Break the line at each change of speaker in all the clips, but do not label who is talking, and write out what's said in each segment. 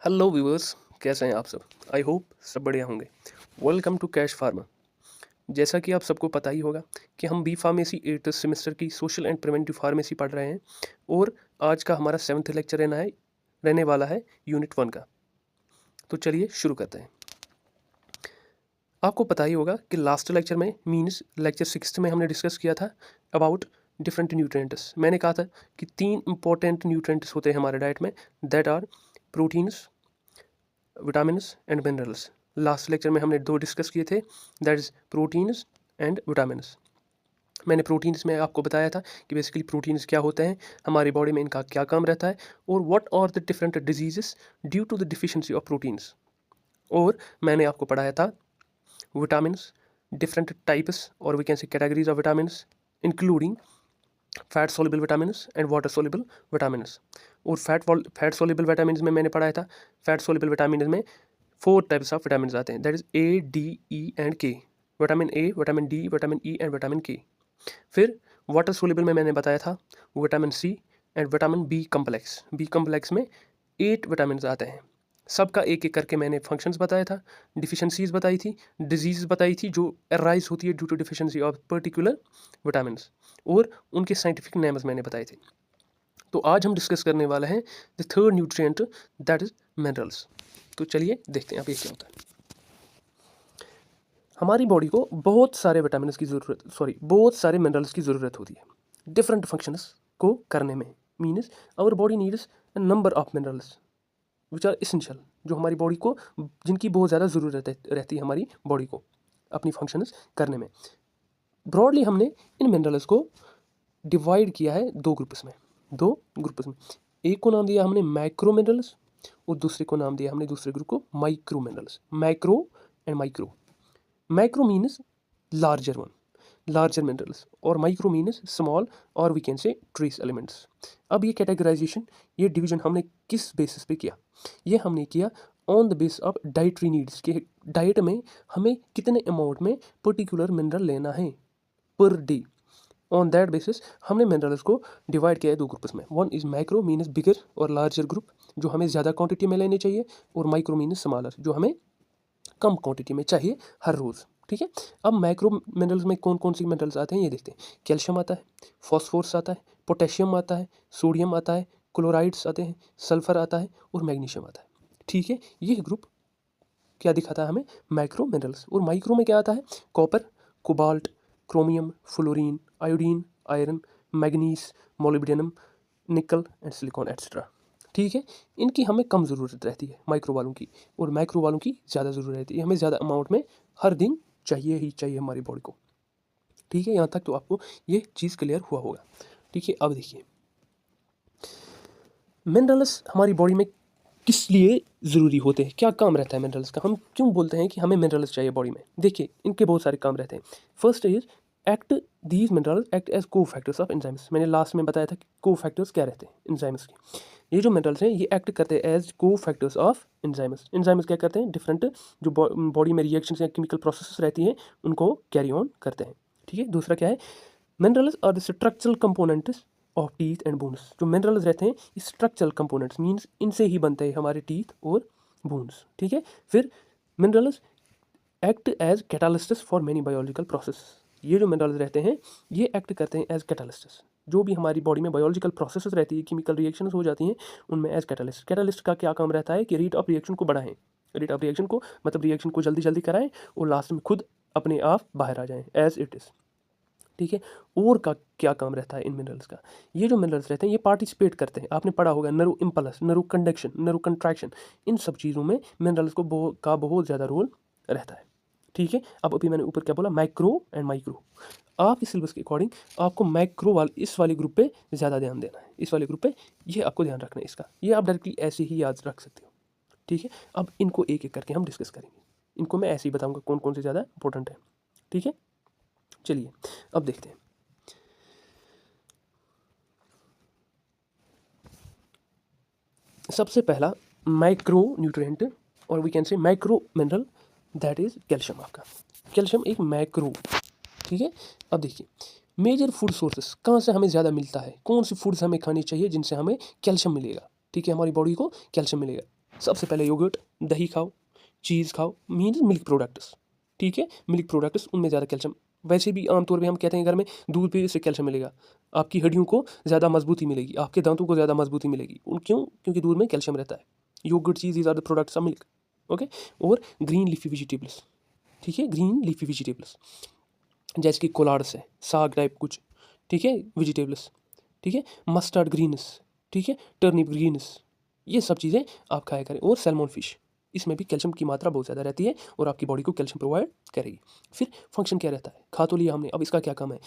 Hello viewers, कैसे हैं आप सब। आई होप सब बढ़िया होंगे। Welcome to cash pharma. जैसा कि आप सबको पता ही होगा कि हम बी फार्मेसी 8th सेमेस्टर की सोशल एंड प्रिवेंटिव फार्मेसी पढ़ रहे हैं और आज का हमारा 7th लेक्चर रहने वाला है यूनिट 1 का। तो चलिए शुरू करते हैं। आपको पता ही होगा कि लास्ट लेक्चर में मीन्स लेक्चर 6 में हमने डिस्कस किया था अबाउट डिफरेंट न्यूट्रिएंट्स। मैंने कहा था कि 3 इंपॉर्टेंट न्यूट्रिएंट्स होते हैं हमारे डाइट में, that are proteins, vitamins and minerals. Last lecture में हमने 2 डिस्कस किए थे, that is proteins and vitamins. मैंने प्रोटीन्स में आपको बताया था कि बेसिकली प्रोटीन्स क्या होते हैं, हमारी बॉडी में इनका क्या काम रहता है और what are the different diseases due to the deficiency of proteins. और मैंने आपको पढ़ाया था विटामिन्स, डिफरेंट टाइप्स और we can say categories of vitamins including fat soluble vitamins and water soluble vitamins. और फैट सोल्युबल विटामिन्स में मैंने पढ़ाया था, फैट सोल्युबल विटामिन्स में 4 टाइप्स ऑफ विटामिन्स आते हैं, that is A, D, E and K. Vitamin A, vitamin D, vitamin E and vitamin K. फिर water soluble में मैंने बताया था vitamin C and vitamin B complex. B complex में 8 vitamins आते हैं। सबका एक एक करके मैंने फंक्शंस बताया था, डिफिशेंसीज बताई थी, डिजीज बताई थी जो अराइज होती है due to deficiency of particular vitamins, और उनके साइंटिफिक नेम्स मैंने बताए थे। तो आज हम डिस्कस करने वाले हैं the third nutrient, that is minerals. तो चलिए देखते हैं अब ये क्या होता है। हमारी बॉडी को बहुत सारे बहुत सारे मिनरल्स की ज़रूरत होती है डिफरेंट फंक्शंस को करने में। Means our body needs a number of minerals which are essential, जो हमारी बॉडी को, जिनकी बहुत ज़्यादा ज़रूरत रहती है हमारी बॉडी को अपनी फंक्शंस करने में। ब्रॉडली हमने इन मिनरल्स को डिवाइड किया है दो ग्रुप्स में। एक को नाम दिया हमने माइक्रो मिनरल्स और दूसरे को नाम दिया हमने, दूसरे ग्रुप को, micro minerals. Micro and micro. Micro means larger minerals और माइक्रो मीन्स स्मॉल और we can say trace elements. अब ये कैटेगराइजेशन, ये डिवीजन हमने किस बेसिस पे किया? ये हमने किया on the base of dietary needs के। डाइट में हमें कितने अमाउंट में पर्टिकुलर मिनरल लेना है per day, on that basis हमने मिनरल्स को डिवाइड किया है 2 ग्रुप्स में। वन इज माइक्रो मीन्स बिगर और लार्जर ग्रुप, जो हमें ज़्यादा क्वांटिटी में लेने चाहिए, और माइक्रो मीन्स स्मॉलर, जो हमें कम क्वांटिटी में चाहिए हर रोज़। ठीक है। अब माइक्रो मिनरल्स में कौन कौन सी मिनरल्स आते हैं ये देखते हैं। कैल्शियम आता है, फॉस्फोरस आता है, पोटेशियम आता है, सोडियम आता है, क्लोराइड्स आते हैं, सल्फर आता है और मैग्नीशियम आता है। ठीक है। ये ग्रुप क्या दिखाता है हमें? Micro minerals. और माइक्रो में क्या आता है? Copper, cobalt, chromium, fluorine, iodine, iron, manganese, molybdenum, निकल एंड सिलिकॉन एट्सेट्रा। ठीक है। इनकी हमें कम ज़रूरत रहती है माइक्रो वालों की, और माइक्रो वालों की ज़्यादा ज़रूरत रहती है, हमें ज़्यादा अमाउंट में हर दिन चाहिए ही चाहिए हमारी बॉडी को। ठीक है। यहाँ तक तो आपको ये चीज़ क्लियर हुआ होगा। ठीक है। अब देखिए मिनरल्स हमारी बॉडी में किस लिए ज़रूरी होते हैं, क्या काम रहता है मिनरल्स का, हम क्यों बोलते हैं कि हमें मिनरल्स चाहिए बॉडी में? देखिए इनके बहुत सारे काम रहते हैं। First is act, these minerals act as cofactors of enzymes. मैंने लास्ट में बताया था कि को फैक्टर्स क्या रहते हैं एंजाइम्स के। ये जो मिनरल्स हैं ये एक्ट करते हैं as cofactors of enzymes. Enzymes क्या करते हैं? डिफरेंट जो बॉडी में रिएक्शंस या केमिकल प्रोसेस रहती हैं उनको कैरी ऑन करते हैं। ठीक है। दूसरा क्या है? Minerals are the structural components of teeth and bones. जो मिनरल्स रहते हैं ये स्ट्रक्चरल कंपोनेंट्स, मीन्स इनसे ही बनते हैं हमारे टीथ और बोन्स। ठीक है। फिर minerals act as catalysts for many biological process. ये जो मिनरल्स रहते हैं ये एक्ट करते हैं एज कैटालिस्ट्स। जो भी हमारी बॉडी में बायोलॉजिकल प्रोसेस रहती है, केमिकल रिएक्शंस हो जाती हैं, उनमें एज कैटालिस्ट। कैटालिस्ट का क्या काम रहता है कि रेट ऑफ रिएक्शन को बढ़ाएं, रेट ऑफ रिएक्शन को मतलब रिएक्शन को जल्दी जल्दी कराएं और लास्ट में खुद अपने आप बाहर आ जाएं एज इट इज़। ठीक है। और का क्या काम रहता है इन मिनरल्स का? ये जो मिनरल्स रहते हैं ये पार्टिसिपेट करते हैं, आपने पढ़ा होगा nerve impulse, nerve conduction, nerve contraction, इन सब चीज़ों में मिनरल्स को बहुत ज़्यादा रोल रहता है। ठीक है। अब अभी मैंने ऊपर क्या बोला? Micro and micro. आपके सिलेबस के अकॉर्डिंग आपको माइक्रो इस वाले ग्रुप पे ज़्यादा ध्यान देना है, इस वाले ग्रुप पे ये आपको ध्यान रखना है इसका। ये आप डायरेक्टली ऐसे ही याद रख सकते हो। ठीक है। अब इनको एक एक करके हम डिस्कस करेंगे, इनको मैं ऐसे ही बताऊँगा कौन कौन से ज़्यादा इंपॉर्टेंट है। ठीक है। चलिए अब देखते हैं। सबसे पहला माइक्रो न्यूट्रिएंट और we can say micro mineral, that is calcium. आपका कैल्शियम एक माइक्रो। ठीक है। अब देखिए मेजर फूड सोर्सेस कहाँ से हमें ज़्यादा मिलता है, कौन सी फूड्स हमें खानी चाहिए जिनसे हमें कैल्शियम मिलेगा। ठीक है। हमारी बॉडी को कैल्शियम मिलेगा। सबसे पहले योगर्ट, दही खाओ, चीज़ खाओ, मीन्स मिल्क प्रोडक्ट्स, ठीक है, मिल्क प्रोडक्ट्स उनमें ज़्यादा कैल्शियम। वैसे भी आमतौर पे हम कहते हैं घर में दूध पीने से कैल्शियम मिलेगा, आपकी हड्डियों को ज़्यादा मजबूती मिलेगी, आपके दांतों को ज़्यादा मजबूती मिलेगी। क्यों? क्योंकि दूध में कैल्शियम रहता है। Yogurt, cheese, these are the products of milk, okay. और ग्रीन लीफी वेजिटेबल्स, ठीक है, ग्रीन लीफी वेजिटेबल्स जैसे कि कोलाड्स है, साग टाइप कुछ, ठीक है, वेजिटेबल्स, ठीक है, मस्टर्ड ग्रीन्स, ठीक है, टर्निप ग्रीन्स, ये सब चीज़ें आप खाया करें। और सैल्मन फिश, इसमें भी कैल्शियम की मात्रा बहुत ज़्यादा रहती है और आपकी बॉडी को कैल्शियम प्रोवाइड करेगी। फिर फंक्शन क्या रहता है, खा तो लिया हमने, अब इसका क्या काम है।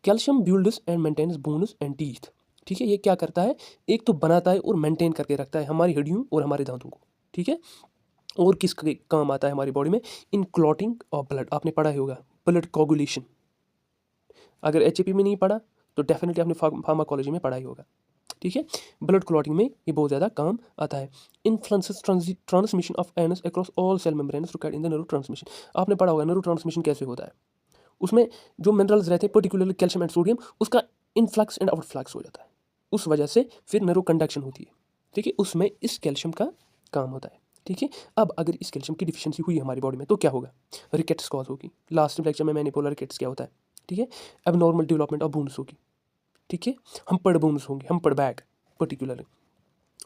Calcium builds and maintains bones and teeth, ठीक है, ये क्या करता है, एक तो बनाता है और मेंटेन करके रखता है हमारी हड्डियों और हमारे दांतों को, ठीक है। और किस काम आता है हमारी बॉडी में, इन क्लॉटिंग ऑफ ब्लड, आपने पढ़ा ही होगा ब्लड कोगुलेशन। अगर एचएपी में नहीं पढ़ा तो डेफिनेटली आपने फार्माकोलॉजी में पढ़ा ही होगा, ठीक है। ब्लड क्लॉटिंग में ये बहुत ज़्यादा काम आता है। Influences transmission of NS across all cell membranes required in the neurotransmission, आपने पढ़ा होगा न्यूरो ट्रांसमिशन कैसे होता है। उसमें जो मिनरल्स रहते हैं पर्टिकुलरली कैल्शियम एंड सोडियम, उसका इनफ्लक्स एंड आउटफ्लक्स हो जाता है, उस वजह से फिर न्यूरो कंडक्शन होती है, ठीक है, उसमें इस कैल्शियम का काम होता है, ठीक है। अब अगर इस कैल्शियम की डिफिशियंसी हुई हमारी बॉडी में तो क्या होगा, रिकेट्स कॉज होगी। लास्ट लेक्चर में मैंने बोला रिकेट्स क्या होता है, ठीक है, एबनॉर्मल डेवलपमेंट ऑफ बोन्स होगी, ठीक है, हम्पड बोन्स होंगे, हम्पड बैक पर्टिकुलरली।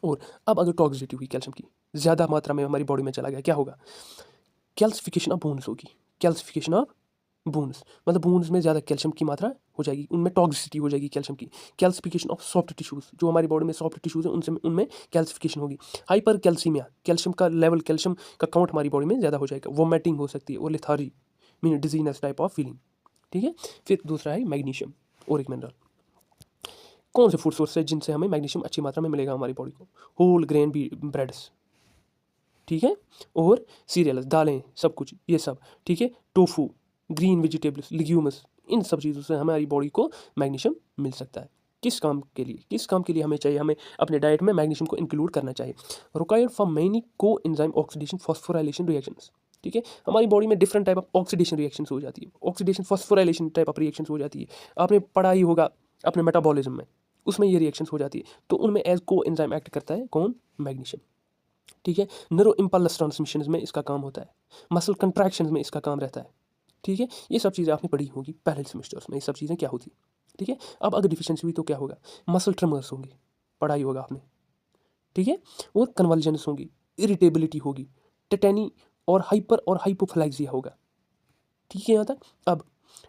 और अब अगर टॉक्सिसिटी हुई कैल्शियम की, ज़्यादा मात्रा में हमारी बॉडी में चला गया, क्या होगा, कैल्सिफिकेशन ऑफ बोन्स होगी, कैल्सिफिकेशन ऑफ बोन्स, मतलब बोन्स में ज़्यादा कैल्शियम की मात्रा हो जाएगी, उनमें टॉक्सिसिटी हो जाएगी कैल्शियम की। कैल्सिफिकेशन ऑफ सॉफ्ट टिश्यूज़, जो हमारी बॉडी में सॉफ्ट टिश्यूज़ हैं उनसे उनमें कैल्सिफिकेशन होगी। हाइपर कैल्सीमिया, कैल्शियम का लेवल, कैल्शियम का काउंट हमारी बॉडी में ज़्यादा हो जाएगा, वोमिटिंग हो सकती है और lethargy mean dizziness type of feeling, ठीक है। फिर दूसरा है मैग्नीशियम और एक मिनरल। कौन से फूड सोर्स है जिनसे हमें मैग्नीशियम अच्छी मात्रा में मिलेगा हमारी बॉडी को, होल ग्रेन ब्रेड्स, ठीक है, और सीरियल्स, दालें, सब कुछ ये सब, ठीक है, टोफू, ग्रीन वेजिटेबल्स, लिग्यूमस, इन सब चीज़ों से हमारी बॉडी को मैग्नीशियम मिल सकता है। किस काम के लिए, किस काम के लिए हमें चाहिए, हमें अपने डाइट में मैग्नीशियम को इंक्लूड करना चाहिए। रिक्वायर्ड फॉर मेनी को एंजाइम ऑक्सीडेशन फॉस्फोराइलेशन रिएक्शंस, ठीक है, हमारी बॉडी में different type of oxidation reactions हो जाती है, oxidation phosphorylation type of reactions हो जाती है। आपने पढ़ा ही होगा अपने मेटाबॉलिज्म में, उसमें ये रिएक्शंस हो जाती है, तो उनमें एज को एंजाइम एक्ट करता है कौन, मैग्नीशियम, ठीक है। न्यूरो इम्पल्स ट्रांसमिशन में इसका काम होता है, मसल कंट्रैक्शन में इसका काम रहता है, ठीक है। ये सब चीज़ें आपने पढ़ी होगी पहले सेमेस्टर्स में, ये सब चीज़ें क्या होती, ठीक है। अब अगर डिफिशियंसी हुई तो क्या होगा, मसल ट्रमर्स होंगी, पढ़ा ही होगा आपने, ठीक है, और कन्वल्जन्स होंगी, इरिटेबिलिटी होगी, टेटेनी और हाइपोफ्लैक्सिया होगा, ठीक है यहाँ तक। अब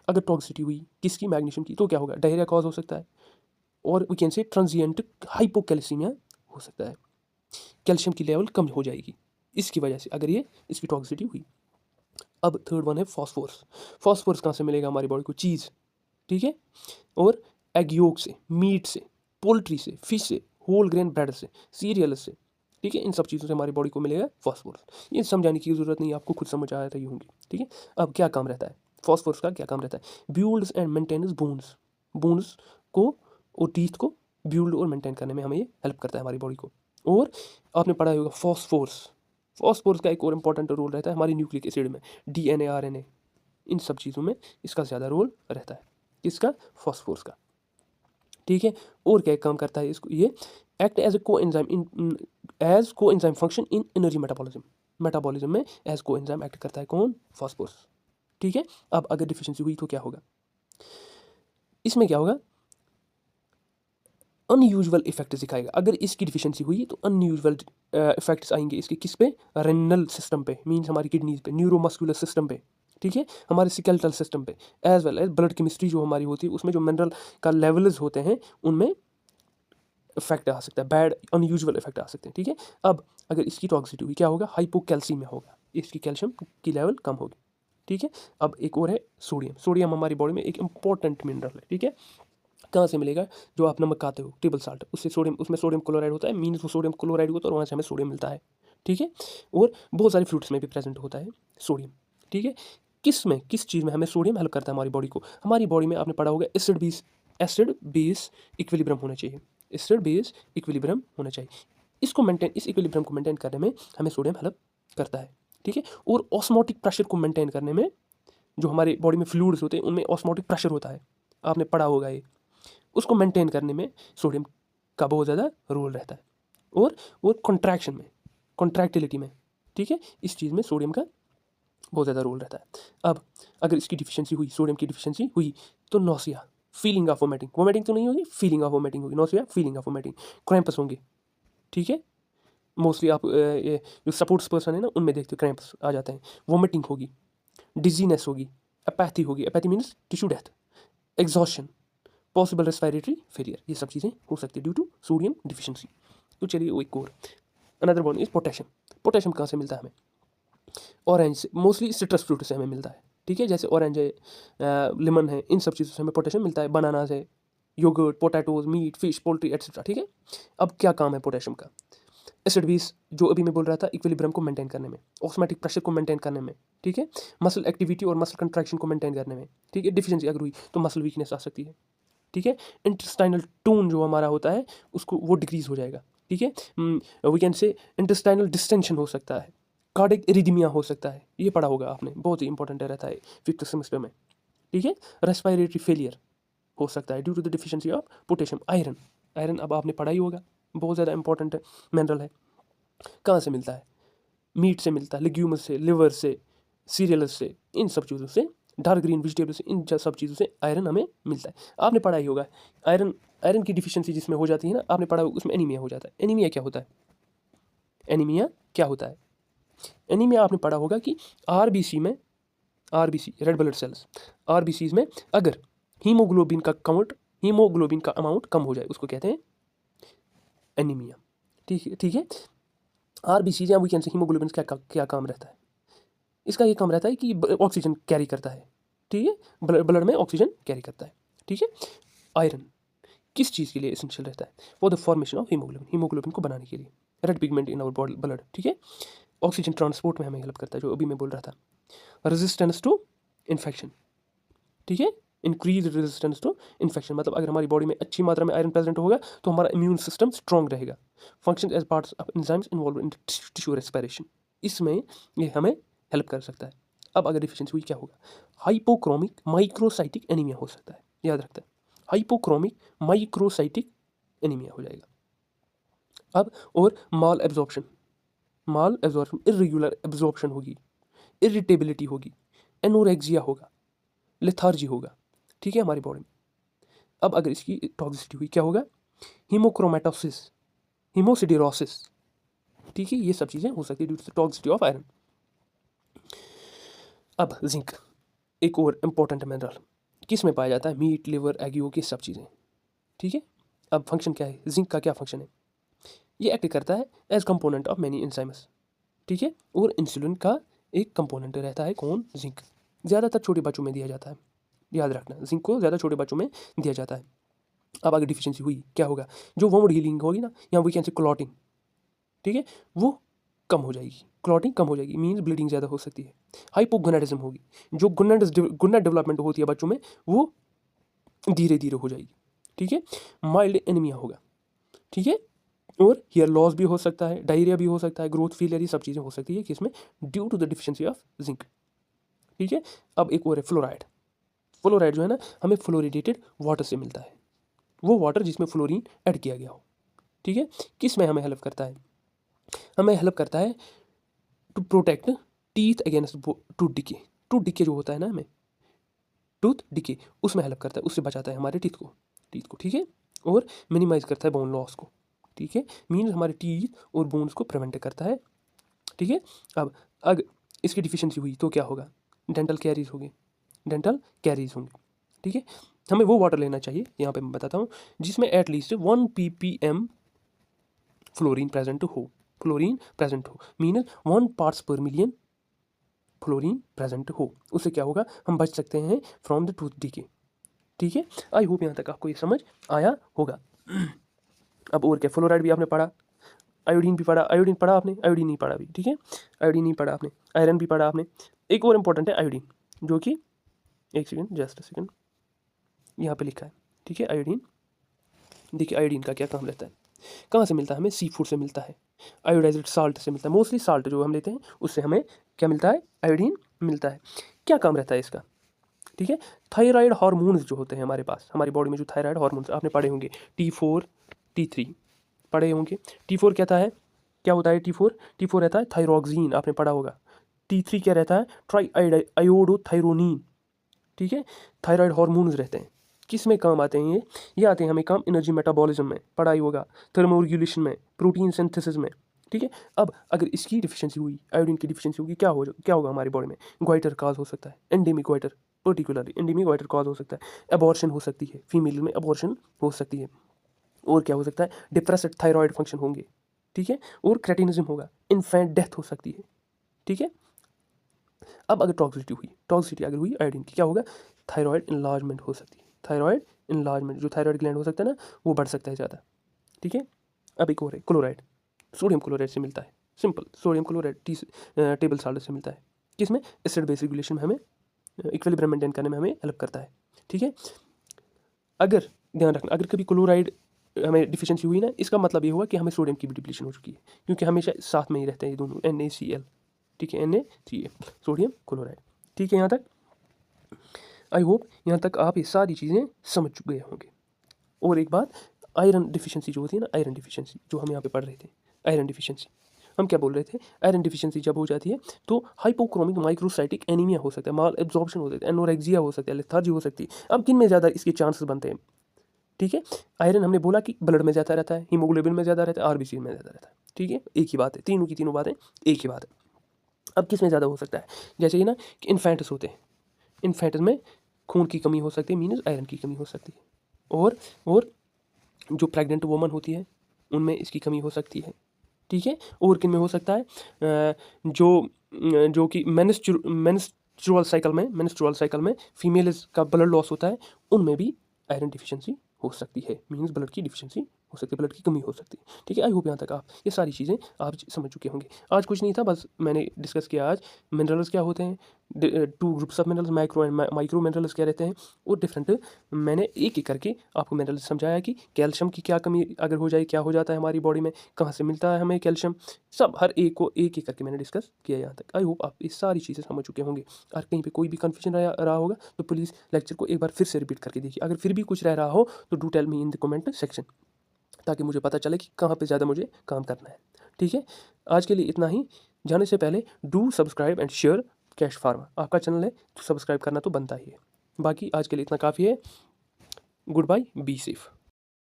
अगर टॉक्सिसिटी हुई किसकी, मैग्नीशियम की, तो क्या होगा, डायरिया कॉज हो सकता है, और we can say transient hypocalcaemia हो सकता है, कैल्शियम की लेवल कम हो जाएगी इसकी वजह से, अगर ये इसकी टॉक्सिसिटी हुई। अब थर्ड वन है फॉस्फोरस। फॉस्फोरस कहाँ से मिलेगा हमारी बॉडी को, चीज़, ठीक है, और एग योक से, मीट से, पोल्ट्री से, फिश से, होल ग्रेन ब्रेड से, सीरियल से, ठीक है, इन सब चीज़ों से हमारी बॉडी को मिलेगा फॉस्फोरस। ये समझाने की ज़रूरत नहीं, आपको खुद समझ आ रही होंगी, ठीक है। अब क्या काम रहता है फॉस्फोरस का, क्या काम रहता है, builds and maintains bones, bones को और टीथ को बिल्ड और मेंटेन करने में हमें ये हेल्प करता है हमारी बॉडी को। और आपने पढ़ा होगा फॉस्फोरस, फॉस्फोरस का एक और इम्पॉर्टेंट रोल रहता है हमारी न्यूक्लिक एसिड में, डीएनए आरएनए, इन सब चीज़ों में इसका ज़्यादा रोल रहता है, किसका, फॉस्फोरस का, ठीक है। और क्या काम करता है इसको, ये एक्ट एज ए को एंजाइम इन, एज को enzyme function in energy metabolism, metabolism में एज को एंजाइम एक्ट करता है कौन, फॉस्फोरस, ठीक है। अब अगर डिफिशियंसी हुई तो क्या होगा, इसमें क्या होगा, अनयूजुअल इफेक्ट दिखाएगा। अगर इसकी डिफिशियंसी हुई तो अनयूजुअल इफेक्ट्स आएंगे इसके, किस पे, रेनल सिस्टम पे, मीन्स हमारी किडनीज पे, न्यूरोमस्कुलर सिस्टम पे, ठीक है, हमारे स्केलेटल सिस्टम पे, as well as blood chemistry जो हमारी होती है उसमें जो मिनरल का लेवल्स होते हैं उनमें इफेक्ट आ सकता है, बैड अनयूजुअल इफेक्ट आ सकते हैं, ठीक है। अब अगर इसकी टॉक्सिसिटी हुई क्या होगा, हाइपोकैल्सीमिया होगा, इसकी कैल्शियम की लेवल कम होगी, ठीक है। अब एक और है सोडियम, सोडियम हमारी बॉडी में एक इंपॉर्टेंट मिनरल है, ठीक है। कहाँ से मिलेगा, जो आप नमक खाते हो टेबल साल्ट, उससे सोडियम, उसमें सोडियम क्लोराइड होता है, मीन्स वो सोडियम क्लोराइड होता है और वहाँ से हमें सोडियम मिलता है, ठीक है। और बहुत सारे फ्रूट्स में भी प्रेजेंट होता है सोडियम, ठीक है। किस में, किस चीज़ में हमें सोडियम हेल्प करता है हमारी बॉडी को, हमारी बॉडी में आपने पढ़ा होगा एसिड बेस इक्विलिब्रियम होना चाहिए, एसिड बेस इक्विलिब्रियम होना चाहिए, इसको मेंटेन, इस इक्विलिब्रियम को मेंटेन करने में हमें सोडियम हेल्प करता है, ठीक है। और ऑस्मोटिक प्रेशर को मेंटेन करने में, जो हमारे बॉडी में फ्लूइड्स होते हैं उनमें ऑस्मोटिक प्रेशर होता है, आपने पढ़ा होगा ये, उसको मेंटेन करने में सोडियम का बहुत ज़्यादा रोल रहता है। और कॉन्ट्रैक्शन में, कॉन्ट्रैक्टिलिटी में, ठीक है, इस चीज़ में सोडियम का बहुत ज़्यादा रोल रहता है। अब अगर इसकी डिफिशियंसी हुई, सोडियम की डिफिशियंसी हुई, तो nausea, feeling of vomiting, vomiting तो नहीं होगी, फीलिंग ऑफ वोमिटिंग होगी, nausea feeling of vomiting, cramps होंगे, ठीक है, मोस्टली आप ये जो सपोर्ट्स पर्सन है ना उनमें देखते हो क्रैम्प्स आ जाते हैं, वोमिटिंग होगी, डिजीनेस होगी, अपैथी होगी, apathy means tissue death, exhaustion, possible respiratory failure, ये सब चीज़ें हो सकती है ड्यू टू सोडियम डिफिशियंसी। तो चलिए वो एक और another one is potassium. Potassium कहाँ से मिलता है हमें? ऑरेंज से, मोस्टली सिट्रस फ्रूट से हमें मिलता है, ठीक है, जैसे ऑरेंज है, लेमन है, इन सब चीज़ों से हमें पोटेशियम मिलता है, बनाना से, yogurt, potatoes, meat, fish, poultry etcetera, ठीक है। अब क्या काम है पोटेशियम का? एसिड बेस जो अभी मैं बोल रहा था, इक्विलिब्रियम को मेंटेन करने में, ऑस्मोटिक प्रेशर को मेंटेन करने में, ठीक है, मसल एक्टिविटी और मसल कंट्रैक्शन को मेंटेन करने में, ठीक है। डिफिशियंसी अगर हुई तो मसल वीकनेस आ सकती है, ठीक है। इंटेस्टाइनल टोन जो हमारा होता है उसको वो डिक्रीज हो जाएगा, ठीक है। We can say intestinal distension हो सकता है, कार्डिक इरिदमिया हो सकता है, ये पढ़ा होगा आपने, बहुत ही इंपॉर्टेंट रहता है फिफ्थ सेमेस्टर में, ठीक है। रेस्पिरेटरी फेलियर हो सकता है due to the deficiency of potassium. Iron, iron अब आपने पढ़ा ही होगा, बहुत ज़्यादा इंपॉर्टेंट मिनरल है। कहाँ से मिलता है? मीट से मिलता है, लेग्यूम्स से, लिवर से, सीरियल्स से, इन सब चीज़ों से, डार्क ग्रीन वेजिटेबल से, इन सब चीज़ों से आयरन हमें मिलता है। आपने पढ़ा ही होगा आयरन, आयरन की डिफिशियंसी जिसमें हो जाती है ना, आपने पढ़ा उसमें एनीमिया हो जाता है। एनीमिया क्या होता है? एनीमिया क्या होता है? एनीमिया आपने पढ़ा होगा कि आरबीसी में, RBC red blood cells, RBCs में अगर हीमोग्लोबिन का काउंट, हीमोग्लोबिन का अमाउंट कम हो जाए उसको कहते हैं एनीमिया, ठीक है, ठीक है। आरबीसीज या वी कैन से हीमोग्लोबिन का क्या काम रहता है? इसका ये काम रहता है कि ऑक्सीजन कैरी करता है, ठीक है, ब्लड में ऑक्सीजन कैरी करता है, ठीक है। आयरन किस चीज़ के लिए एसेंशियल रहता है? For the formation of haemoglobin, haemoglobin को बनाने के लिए, red pigment in our body blood, ठीक है। ऑक्सीजन ट्रांसपोर्ट में हमें हेल्प करता है, जो अभी मैं बोल रहा था। रेजिस्टेंस टू इन्फेक्शन, ठीक है, इंक्रीज रेजिस्टेंस टू इन्फेक्शन, मतलब अगर हमारी बॉडी में अच्छी मात्रा में आयरन प्रेजेंट होगा तो हमारा इम्यून सिस्टम स्ट्रॉन्ग रहेगा। Function as parts of enzymes involve in tissue respiration, इसमें ये हमें हेल्प कर सकता है। अब अगर डिफिशियंसी हुई क्या होगा? हाइपोक्रोमिक माइक्रोसाइटिक एनीमिया हो सकता है, याद रखता है, हाइपोक्रोमिक माइक्रोसाइटिक एनीमिया हो जाएगा। अब और माल एब्जॉर्प्शन, माल एब्जॉर्प्शन, इरेगुलर एब्जॉर्प्शन होगी, इरिटेबिलिटी होगी, एनोरेक्सिया होगा, लेथार्जी होगा, ठीक है, हमारी बॉडी में। अब अगर इसकी टॉक्सिसिटी हुई क्या होगा? हीमोक्रोमेटोसिस, हीमोसिडेरोसिस, ठीक है, ये सब चीज़ें हो सकती है due to toxicity of iron. अब जिंक, एक और इम्पॉर्टेंट मिनरल, किस में पाया जाता है? मीट, लिवर, एग यolk, ये सब चीज़ें, ठीक है। अब फंक्शन क्या है? जिंक का क्या फंक्शन है? ये एक्ट करता है as component of many enzymes, ठीक है, और इंसुलिन का एक कंपोनेंट रहता है कौन? जिंक। ज़्यादातर छोटे बच्चों में दिया जाता है, याद रखना, जिंक को ज़्यादा छोटे बच्चों में दिया जाता है। अब अगर डिफिशियंसी हुई क्या होगा? जो वोमड हीलिंग होगी ना, या वी कैन से क्लॉटिंग, ठीक है, वो कम हो जाएगी, क्लॉटिंग कम हो जाएगी, मीन्स ब्लीडिंग ज़्यादा हो सकती है। हाइपोगोनाडिज्म होगी, जो गुनड डेवलपमेंट होती है बच्चों में वो धीरे धीरे हो जाएगी, ठीक है। माइल्ड एनीमिया होगा, ठीक है, और हेयर लॉस भी हो सकता है, डायरिया भी हो सकता है, ग्रोथ फेलियर, ये सब चीज़ें हो सकती है किसमें? Due to the deficiency of zinc, ठीक है। अब एक और है फ्लोराइड। फ्लोराइड जो है ना, हमें फ्लोरिडेटेड वाटर से मिलता है, वो वाटर जिसमें फ्लोरीन ऐड किया गया हो, ठीक है। किस में हमें हेल्प करता है? हमें हेल्प करता है to protect teeth against tooth decay, tooth decay जो होता है ना, हमें टूथ डिके उसमें हेल्प करता है, उससे बचाता है हमारे टीथ को, ठीक है, और मिनिमाइज करता है बोन लॉस को, ठीक है, मीन्स हमारे टीथ और बोन्स को प्रिवेंट करता है, ठीक है। अब अगर इसकी डिफिशियंसी हुई तो क्या होगा? डेंटल कैरीज होगी, डेंटल कैरीज होंगी, ठीक है। हमें वो वाटर लेना चाहिए, यहाँ पे मैं बताता हूँ, जिसमें एटलीस्ट 1 ppm फ्लोरीन प्रेजेंट हो, फ्लोरीन प्रेजेंट हो, मीन 1 पार्ट्स पर मिलियन फ्लोरीन प्रेजेंट हो। उससे क्या होगा? हम बच सकते हैं फ्रॉम द टूथ डीके, ठीक है। आई होप यहाँ तक आपको ये समझ आया होगा। अब और क्या, फ्लोराइड भी आपने पढ़ा, आयोडीन भी पढ़ा, आयोडीन पढ़ा आपने, आयोडीन नहीं पढ़ा अभी, ठीक है, आयोडीन नहीं पढ़ा आपने, आयरन भी पढ़ा आपने। एक और इंपॉर्टेंट है आयोडीन, जो कि एक सेकेंड, जस्ट अ सेकेंड, यहाँ पे लिखा है, ठीक है, आयोडीन। देखिए आयोडीन का क्या काम रहता है, कहाँ से मिलता है? हमें सी फूड से मिलता है, आयोडाइज्ड साल्ट से मिलता है, मोस्टली साल्ट जो हम लेते हैं उससे हमें क्या मिलता है? आयोडीन मिलता है। क्या काम रहता है इसका? ठीक है, थायराइड हार्मोन्स जो होते हैं हमारे पास, हमारी बॉडी में जो थायराइड हार्मोन्स आपने पढ़े होंगे, T4 T3 पढ़े होंगे। T4 कहता है क्या होता है T4 रहता है थायरोक्सिन, आपने पढ़ा होगा। T3 क्या रहता है, ट्राई आयोडोथायरोनिन, ठीक है। थायराइड हार्मोन्स रहते हैं, किस में काम आते हैं ये आते हैं हमें काम एनर्जी मेटाबॉलिज्म में, पढ़ाई होगा, थर्मोरेगुलेशन में, प्रोटीन सिंथेसिस में, ठीक है। अब अगर इसकी डिफिशिएंसी हुई, आयोडीन की डिफिशिएंसी होगी, क्या होगा हमारी बॉडी में, ग्वाइटर काज हो सकता है, endemic goitre, particularly endemic goitre cause हो सकता है, एबॉर्शन हो सकती है, फीमेल में एबॉर्शन हो सकती है, और क्या हो सकता है, डिप्रेस्ड थायराइड फंक्शन होंगे, ठीक है, और क्रेटिनिज्म होगा, इन्फेंट डेथ हो सकती है, ठीक है। अब अगर टॉक्सिसिटी अगर हुई आयोडीन की, क्या होगा, थायराइड इनलार्जमेंट हो सकती है, थायराइड इनलार्जमेंट, जो थायराइड ग्लैंड हो सकता है ना, वो बढ़ सकता है ज़्यादा, ठीक है। अब एक और है क्लोराइड, सोडियम क्लोराइड से मिलता है, simple sodium chloride table salt से मिलता है, किसमें, एसिड बेस रेगुलेशन में हमें इक्विलिब्रियम मेंटेन करने में हमें हेल्प करता है, ठीक है। अगर ध्यान रखना, अगर कभी क्लोराइड हमें डिफिशिएंसी हुई ना, इसका मतलब ये हुआ कि हमें सोडियम की भी डिप्लीशन हो चुकी है, क्योंकि हमेशा साथ में ही रहते हैं ये दोनों, NaCl, ठीक है, Na3Al, सोडियम क्लोराइड, ठीक है। यहाँ तक आई होप यहाँ तक आप ये सारी चीज़ें समझ चुके होंगे। और एक बात, आयरन डिफिशिएंसी जो होती है ना, आयरन डिफिशिएंसी जो हम यहाँ पे पढ़ रहे थे, आयरन डिफिशिएंसी हम क्या बोल रहे थे, आयरन डिफिशिएंसी जब हो जाती है तो हाइपोक्रोमिक माइक्रोसाइटिक एनीमिया हो सकता है, माल एब्जॉर्प्शन हो सकता है, एनोरेक्सिया हो सकता है, लेथार्जी हो सकती है। अब किन में ज़्यादा इसके चांसेस बनते हैं, ठीक है। आयरन हमने बोला कि ब्लड में ज़्यादा रहता है, हीमोग्लोबिन में ज़्यादा रहता है, RBC में ज़्यादा रहता है, ठीक है, एक ही बात है, तीनों की तीनों बातें एक ही बात है। अब किस में ज़्यादा हो सकता है, जैसे कि ना कि इन्फेंट्स होते हैं, इन्फेंट्स में खून की कमी हो सकती है, मीनस आयरन की कमी हो सकती है, और जो प्रेग्नेंट वुमन होती है उनमें इसकी कमी हो सकती है, ठीक है। और किन में हो सकता है, जो कि मेंस्ट्रुअल साइकिल में फीमेल्स का ब्लड लॉस होता है, उनमें भी आयरन डिफिशिएंसी हो सकती है, मीन्स ब्लड की डिफिशिएंसी हो सकती है, ब्लड की कमी हो सकती है, ठीक है। आई होप यहाँ तक आप ये सारी चीज़ें आप समझ चुके होंगे। आज कुछ नहीं था, बस मैंने डिस्कस किया आज मिनरल्स क्या होते हैं, 2 groups of minerals, micro and micro minerals क्या रहते हैं, और डिफरेंट मैंने एक एक करके आपको मिनरल्स समझाया कि कैल्शियम की क्या कमी अगर हो जाए क्या हो जाता है हमारी बॉडी में, कहाँ से मिलता है हमें कैल्शियम, सब हर एक को एक एक करके मैंने डिस्कस किया यहाँ तक। आई होप आप ये सारी चीज़ें समझ चुके होंगे। और कहीं पे कोई भी कन्फ्यूजन रहा होगा तो प्लीज़ लेक्चर को एक बार फिर से रिपीट करके देखिए। अगर फिर भी कुछ रह रहा हो तो do tell me in the comment section, ताकि मुझे पता चले कि कहाँ पे ज़्यादा मुझे काम करना है, ठीक है। आज के लिए इतना ही। जाने से पहले do subscribe and share cash pharma, आपका चैनल है तो सब्सक्राइब करना तो बनता ही है। बाकी आज के लिए इतना काफ़ी है। Goodbye, be safe.